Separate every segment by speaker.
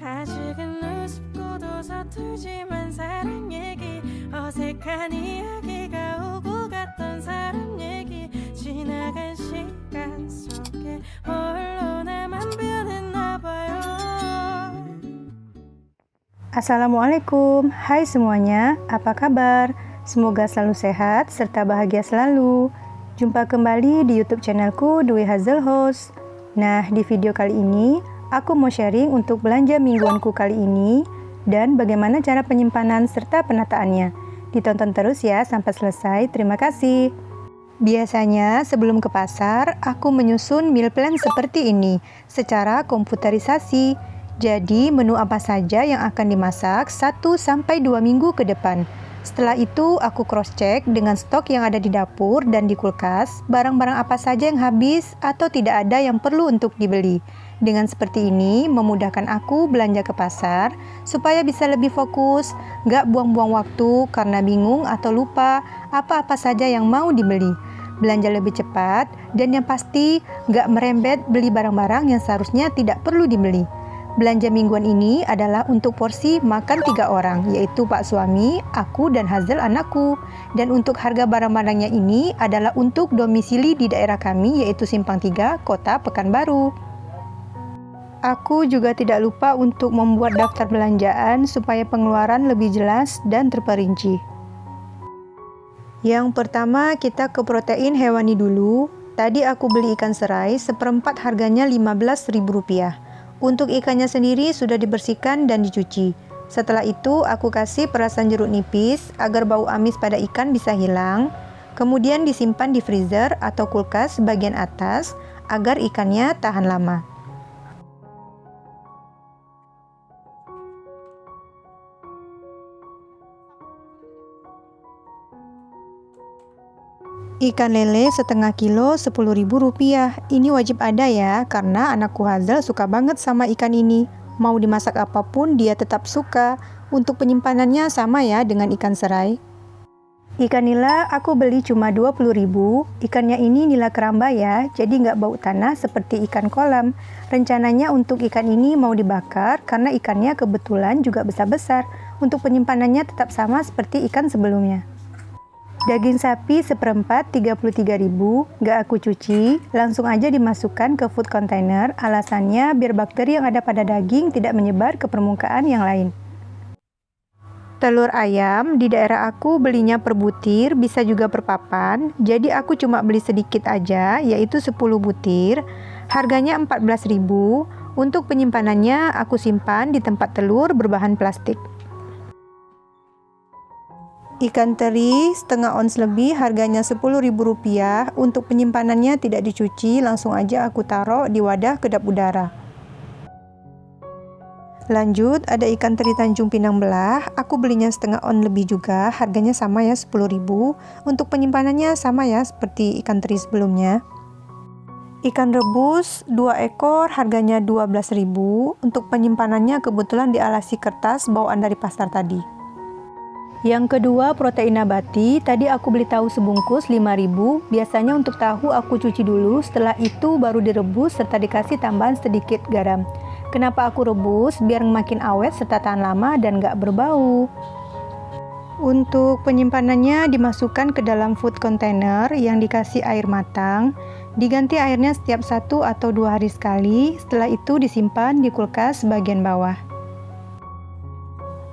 Speaker 1: 아직은 우습고도 서툴지만 사랑 얘기 어색한 이야기가 오고 갔던 사람 얘기 지나간 시간 속에 홀로 나만 변했나 봐요.
Speaker 2: Assalamualaikum, hai semuanya, apa kabar? Semoga selalu sehat serta bahagia selalu. Jumpa kembali di YouTube channelku Dwi Hazel Host. Nah, di video kali ini aku mau sharing untuk belanja mingguanku kali ini dan bagaimana cara penyimpanan serta penataannya. Ditonton terus ya sampai selesai, terima kasih. Biasanya sebelum ke pasar, aku menyusun meal plan seperti ini secara komputerisasi. Jadi menu apa saja yang akan dimasak 1-2 minggu ke depan. Setelah itu aku cross check dengan stok yang ada di dapur dan di kulkas, barang-barang apa saja yang habis atau tidak ada yang perlu untuk dibeli. Dengan seperti ini, memudahkan aku belanja ke pasar supaya bisa lebih fokus, gak buang-buang waktu karena bingung atau lupa apa-apa saja yang mau dibeli. Belanja lebih cepat dan yang pasti gak merembet beli barang-barang yang seharusnya tidak perlu dibeli. Belanja mingguan ini adalah untuk porsi makan 3 orang, yaitu Pak Suami, aku, dan Hazel anakku. Dan untuk harga barang-barangnya ini adalah untuk domisili di daerah kami, yaitu Simpang 3, Kota Pekanbaru. Aku juga tidak lupa untuk membuat daftar belanjaan supaya pengeluaran lebih jelas dan terperinci. Yang pertama kita ke protein hewani dulu. Tadi aku beli ikan serai seperempat harganya Rp15.000. Untuk ikannya sendiri sudah dibersihkan dan dicuci. Setelah itu aku kasih perasan jeruk nipis agar bau amis pada ikan bisa hilang. Kemudian disimpan di freezer atau kulkas bagian atas agar ikannya tahan lama. Ikan lele setengah kilo Rp10.000. Ini wajib ada ya, karena anakku Hazel suka banget sama ikan ini. Mau dimasak apapun dia tetap suka. Untuk penyimpanannya sama ya dengan ikan serai. Ikan nila aku beli cuma Rp20.000. Ikannya ini nila keramba ya, jadi nggak bau tanah seperti ikan kolam. Rencananya untuk ikan ini mau dibakar karena ikannya kebetulan juga besar-besar. Untuk penyimpanannya tetap sama seperti ikan sebelumnya. Daging sapi seperempat Rp33.000, gak aku cuci, langsung aja dimasukkan ke food container, alasannya biar bakteri yang ada pada daging tidak menyebar ke permukaan yang lain. Telur ayam di daerah aku belinya per butir, bisa juga per papan, jadi aku cuma beli sedikit aja, yaitu 10 butir, harganya Rp14.000, untuk penyimpanannya aku simpan di tempat telur berbahan plastik. Ikan teri setengah ons lebih harganya Rp10.000. Untuk penyimpanannya tidak dicuci, langsung aja aku taruh di wadah kedap udara. Lanjut, ada ikan teri Tanjung Pinang belah. Aku belinya setengah on lebih juga, harganya sama ya Rp10.000. Untuk penyimpanannya sama ya seperti ikan teri sebelumnya. Ikan rebus 2 ekor harganya Rp12.000. Untuk penyimpanannya kebetulan dialasi kertas bawaan dari pasar tadi. Yang kedua protein nabati, tadi aku beli tahu sebungkus Rp5.000. Biasanya untuk tahu aku cuci dulu, setelah itu baru direbus serta dikasih tambahan sedikit garam. Kenapa aku rebus? Biar makin awet serta tahan lama dan gak berbau. Untuk penyimpanannya dimasukkan ke dalam food container yang dikasih air matang. Diganti airnya setiap 1 atau 2 hari sekali, setelah itu disimpan di kulkas bagian bawah.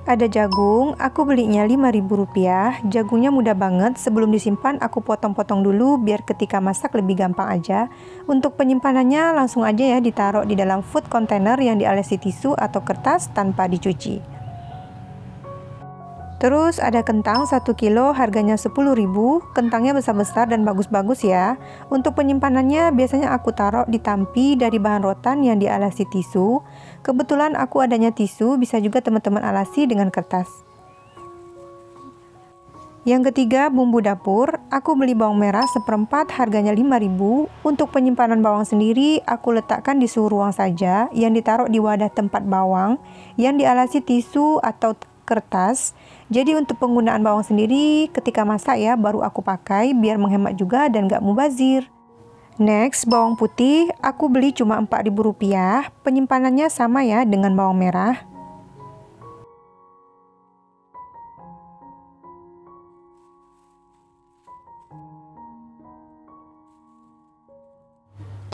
Speaker 2: Ada jagung, aku belinya Rp5.000. Jagungnya mudah banget, sebelum disimpan aku potong-potong dulu biar ketika masak lebih gampang aja. Untuk penyimpanannya langsung aja ya ditaruh di dalam food container yang dialesi tisu atau kertas tanpa dicuci. Terus ada kentang 1 kilo harganya Rp10.000. Kentangnya besar-besar dan bagus-bagus ya. Untuk penyimpanannya biasanya aku taruh di tampi dari bahan rotan yang dialasi tisu. Kebetulan aku adanya tisu, bisa juga teman-teman alasi dengan kertas. Yang ketiga bumbu dapur. Aku beli bawang merah seperempat harganya Rp5.000. Untuk penyimpanan bawang sendiri aku letakkan di suhu ruang saja, yang ditaruh di wadah tempat bawang yang dialasi tisu atau kertas. Jadi untuk penggunaan bawang sendiri ketika masak ya baru aku pakai biar menghemat juga dan gak mubazir. Next, bawang putih aku beli cuma Rp4.000. Penyimpanannya sama ya dengan bawang merah.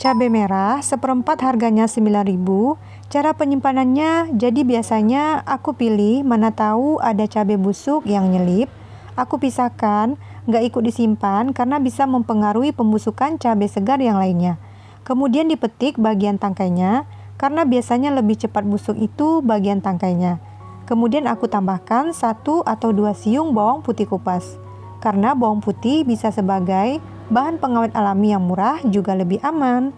Speaker 2: Cabai merah seperempat harganya Rp9.000. Cara penyimpanannya, jadi biasanya aku pilih mana tahu ada cabai busuk yang nyelip. Aku pisahkan, nggak ikut disimpan karena bisa mempengaruhi pembusukan cabai segar yang lainnya. Kemudian dipetik bagian tangkainya, karena biasanya lebih cepat busuk itu bagian tangkainya. Kemudian aku tambahkan 1 atau 2 siung bawang putih kupas. Karena bawang putih bisa sebagai bahan pengawet alami yang murah juga lebih aman.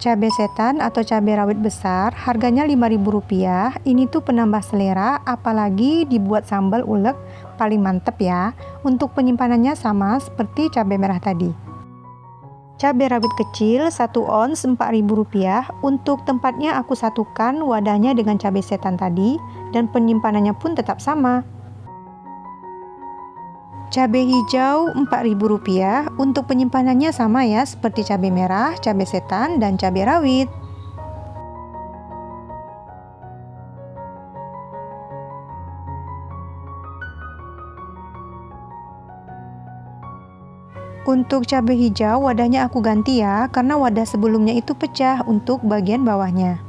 Speaker 2: Cabai setan atau cabai rawit besar harganya Rp5.000. Ini tuh penambah selera, apalagi dibuat sambal ulek paling mantep ya. Untuk penyimpanannya sama seperti cabai merah tadi. Cabai rawit kecil 1 ons Rp4.000. Untuk tempatnya aku satukan wadahnya dengan cabai setan tadi dan penyimpanannya pun tetap sama. Cabai hijau Rp4.000. Untuk penyimpanannya sama ya seperti cabai merah, cabai setan, dan cabai rawit. Untuk cabai hijau wadahnya aku ganti ya, karena wadah sebelumnya itu pecah untuk bagian bawahnya.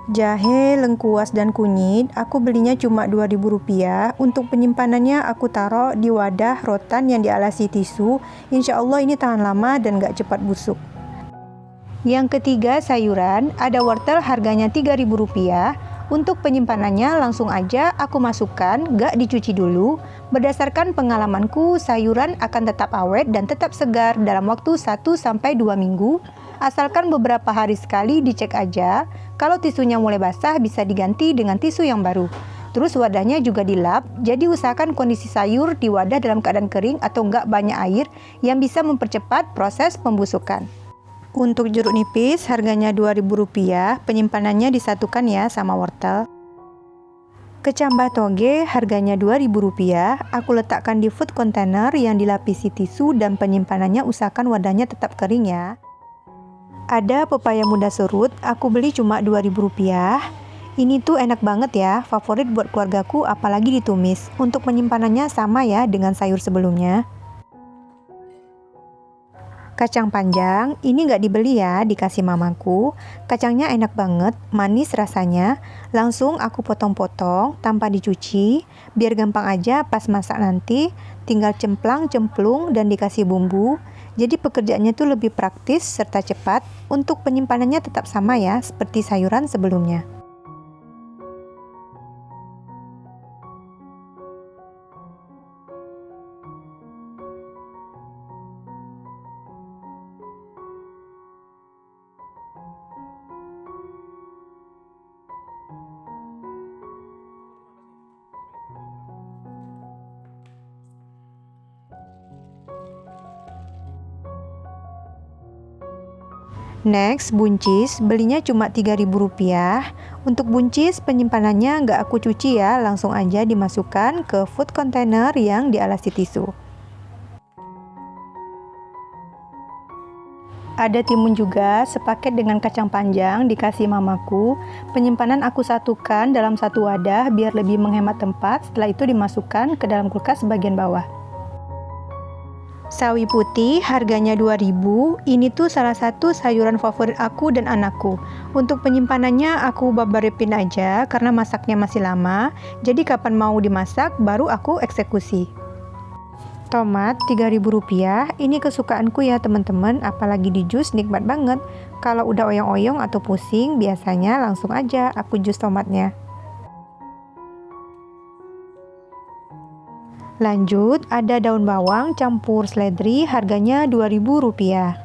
Speaker 2: Jahe, lengkuas, dan kunyit aku belinya cuma Rp2.000. Untuk penyimpanannya aku taruh di wadah rotan yang dialasi tisu. Insya Allah ini tahan lama dan gak cepat busuk. Yang ketiga sayuran, ada wortel harganya Rp3.000. Untuk penyimpanannya langsung aja aku masukkan, gak dicuci dulu. Berdasarkan pengalamanku, sayuran akan tetap awet dan tetap segar dalam waktu 1-2 minggu. Asalkan beberapa hari sekali dicek aja. Kalau tisunya mulai basah bisa diganti dengan tisu yang baru. Terus wadahnya juga dilap, jadi usahakan kondisi sayur di wadah dalam keadaan kering atau enggak banyak air yang bisa mempercepat proses pembusukan. Untuk jeruk nipis harganya Rp2.000, penyimpanannya disatukan ya sama wortel. Kecambah toge harganya Rp2.000, aku letakkan di food container yang dilapisi tisu dan penyimpanannya usahakan wadahnya tetap kering ya. Ada pepaya muda serut, aku beli cuma Rp2.000. Ini tuh enak banget ya, favorit buat keluargaku apalagi ditumis. Untuk penyimpanannya sama ya dengan sayur sebelumnya. Kacang panjang, ini nggak dibeli ya, dikasih mamaku. Kacangnya enak banget, manis rasanya. Langsung aku potong-potong tanpa dicuci, biar gampang aja pas masak nanti. Tinggal cemplang, cemplung, dan dikasih bumbu. Jadi pekerjaannya tuh lebih praktis serta cepat. Untuk penyimpanannya tetap sama ya, seperti sayuran sebelumnya. Next, buncis, belinya cuma Rp3.000. Untuk buncis, penyimpanannya nggak aku cuci ya, langsung aja dimasukkan ke food container yang dialasi tisu. Ada timun juga, sepaket dengan kacang panjang, dikasih mamaku. Penyimpanan aku satukan dalam satu wadah biar lebih menghemat tempat, setelah itu dimasukkan ke dalam kulkas bagian bawah. Sawi putih harganya Rp2.000. Ini tuh salah satu sayuran favorit aku dan anakku. Untuk penyimpanannya aku babarepin aja karena masaknya masih lama. Jadi kapan mau dimasak baru aku eksekusi. Tomat Rp3.000. Ini kesukaanku ya teman-teman, apalagi di jus nikmat banget. Kalau udah oyong-oyong atau pusing biasanya langsung aja aku jus tomatnya. Lanjut, ada daun bawang campur seledri harganya Rp2.000.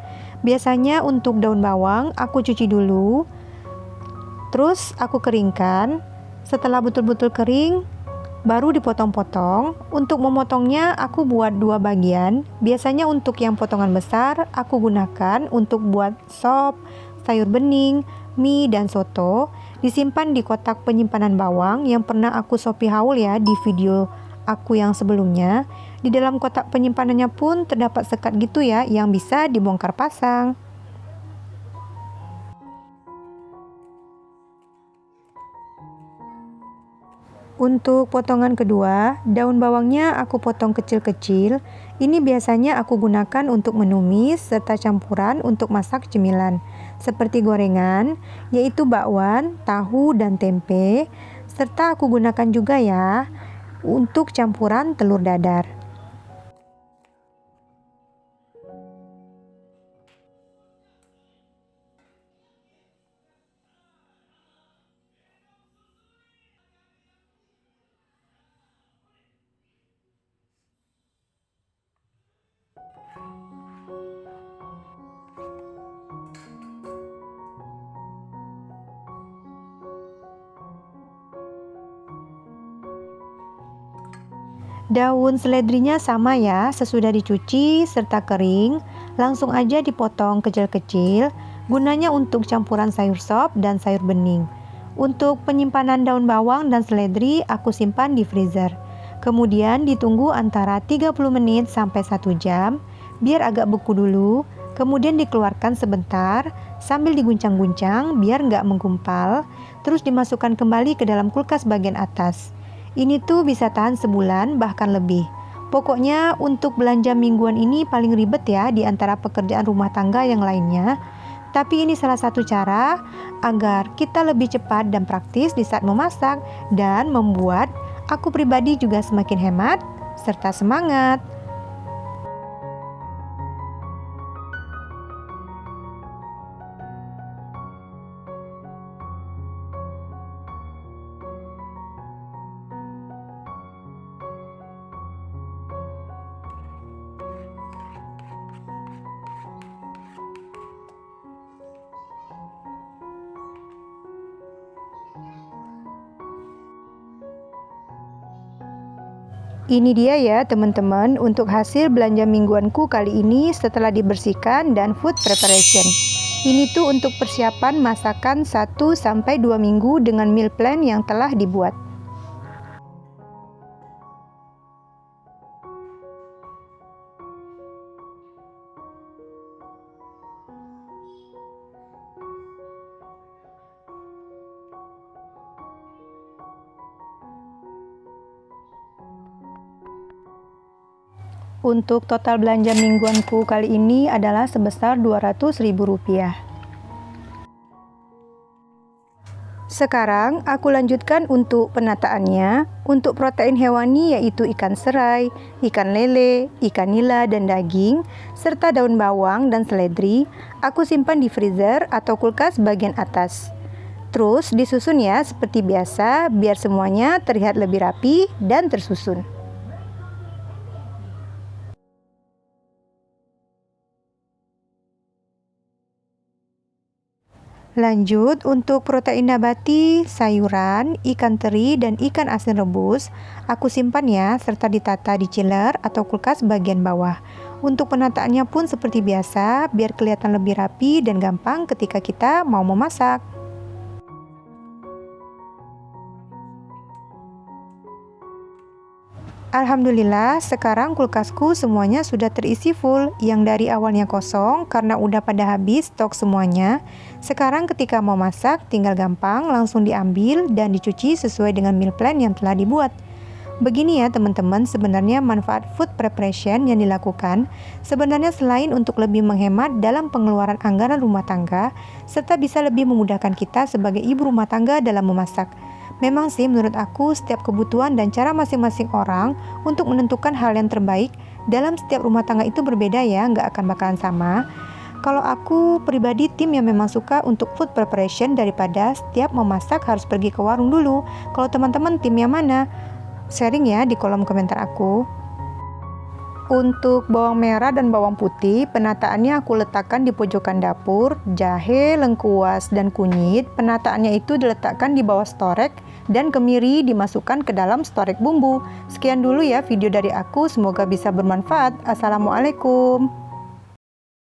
Speaker 2: Biasanya untuk daun bawang aku cuci dulu, terus aku keringkan. Setelah betul-betul kering, baru dipotong-potong. Untuk memotongnya aku buat 2 bagian. Biasanya untuk yang potongan besar aku gunakan untuk buat sop, sayur bening, mie, dan soto. Disimpan di kotak penyimpanan bawang yang pernah aku Shopee haul ya di video aku yang sebelumnya. Di dalam kotak penyimpanannya pun terdapat sekat gitu ya yang bisa dibongkar pasang. Untuk potongan kedua, daun bawangnya aku potong kecil-kecil. Ini biasanya aku gunakan untuk menumis serta campuran untuk masak cemilan seperti gorengan, yaitu bakwan, tahu, dan tempe. Serta aku gunakan juga ya untuk campuran telur dadar. Daun seledrinya sama ya, sesudah dicuci serta kering, langsung aja dipotong kecil-kecil, gunanya untuk campuran sayur sop dan sayur bening. Untuk penyimpanan daun bawang dan seledri, aku simpan di freezer. Kemudian ditunggu antara 30 menit sampai 1 jam, biar agak beku dulu, kemudian dikeluarkan sebentar, sambil diguncang-guncang biar nggak menggumpal, terus dimasukkan kembali ke dalam kulkas bagian atas. Ini tuh bisa tahan sebulan bahkan lebih. Pokoknya untuk belanja mingguan ini paling ribet ya di antara pekerjaan rumah tangga yang lainnya. Tapi ini salah satu cara agar kita lebih cepat dan praktis di saat memasak dan membuat aku pribadi juga semakin hemat serta semangat. Ini dia ya teman-teman untuk hasil belanja mingguanku kali ini setelah dibersihkan dan food preparation. Ini tuh untuk persiapan masakan 1-2 minggu dengan meal plan yang telah dibuat. Untuk total belanja mingguanku kali ini adalah sebesar Rp200.000. Sekarang aku lanjutkan untuk penataannya. Untuk protein hewani yaitu ikan serai, ikan lele, ikan nila dan daging, serta daun bawang dan seledri, aku simpan di freezer atau kulkas bagian atas. Terus disusun ya seperti biasa biar semuanya terlihat lebih rapi dan tersusun. Lanjut, untuk protein nabati, sayuran, ikan teri, dan ikan asin rebus, aku simpan ya, serta ditata di chiller atau kulkas bagian bawah. Untuk penataannya pun seperti biasa, biar kelihatan lebih rapi dan gampang ketika kita mau memasak. Alhamdulillah, sekarang kulkasku semuanya sudah terisi full. Yang dari awalnya kosong karena udah pada habis stok semuanya. Sekarang ketika mau masak, tinggal gampang langsung diambil dan dicuci sesuai dengan meal plan yang telah dibuat. Begini ya teman-teman, sebenarnya manfaat food preparation yang dilakukan sebenarnya selain untuk lebih menghemat dalam pengeluaran anggaran rumah tangga, serta bisa lebih memudahkan kita sebagai ibu rumah tangga dalam memasak. Memang sih menurut aku setiap kebutuhan dan cara masing-masing orang untuk menentukan hal yang terbaik dalam setiap rumah tangga itu berbeda ya, nggak akan bakalan sama. Kalau aku pribadi tim yang memang suka untuk food preparation daripada setiap memasak harus pergi ke warung dulu. Kalau teman-teman tim yang mana? Sharing ya di kolom komentar aku. Untuk bawang merah dan bawang putih, penataannya aku letakkan di pojokan dapur. Jahe, lengkuas, dan kunyit, penataannya itu diletakkan di bawah storek, dan kemiri dimasukkan ke dalam storek bumbu. Sekian dulu ya video dari aku, semoga bisa bermanfaat. Assalamualaikum.